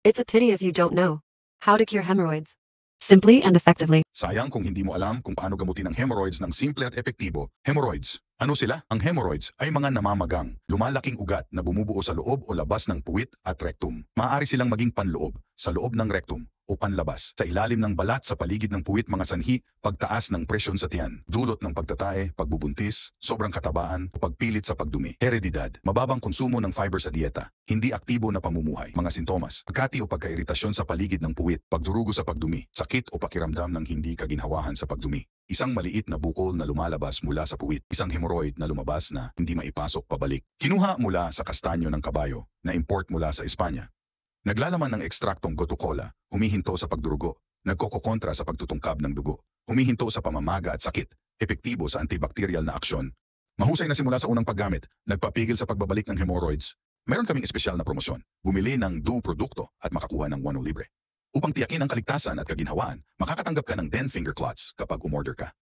It's a pity if you don't know how to cure hemorrhoids simply and effectively. Sayang kung hindi mo alam kung paano gamutin ang hemorrhoids ng simple at epektibo. Hemorrhoids. Ano sila? Ang hemorrhoids ay mga namamagang, lumalaking ugat na bumubuo sa loob o labas ng puwit at rectum. Maaari silang maging panloob, sa loob ng rectum, o panlabas, sa ilalim ng balat sa paligid ng puwit. Mga sanhi, pagtaas ng presyon sa tiyan, dulot ng pagtatae, pagbubuntis, sobrang katabaan, o pagpilit sa pagdumi. Heredidad, mababang konsumo ng fiber sa dieta, hindi aktibo na pamumuhay. Mga sintomas, pagkati o pagkairitasyon sa paligid ng puwit, pagdurugo sa pagdumi, sakit o pakiramdam ng hindi kaginhawahan sa pagdumi. Isang maliit na bukol na lumalabas mula sa puwit, isang hemorrhoid na lumabas na hindi maipasok pabalik. Kinuha mula sa kastanyo ng kabayo na import mula sa Espanya. Naglalaman ng ekstraktong gotukola, humihinto sa pagdurugo, nagkokokontra sa pagtutungkab ng dugo, humihinto sa pamamaga at sakit, epektibo sa antibacterial na aksyon. Mahusay na simula sa unang paggamit, nagpapigil sa pagbabalik ng hemorrhoids. Meron kaming espesyal na promosyon, bumili ng duo produkto at makakuha ng 1 libre. Upang tiyakin ang kaligtasan at kaginhawaan, makakatanggap ka ng 10 finger clots kapag umorder ka.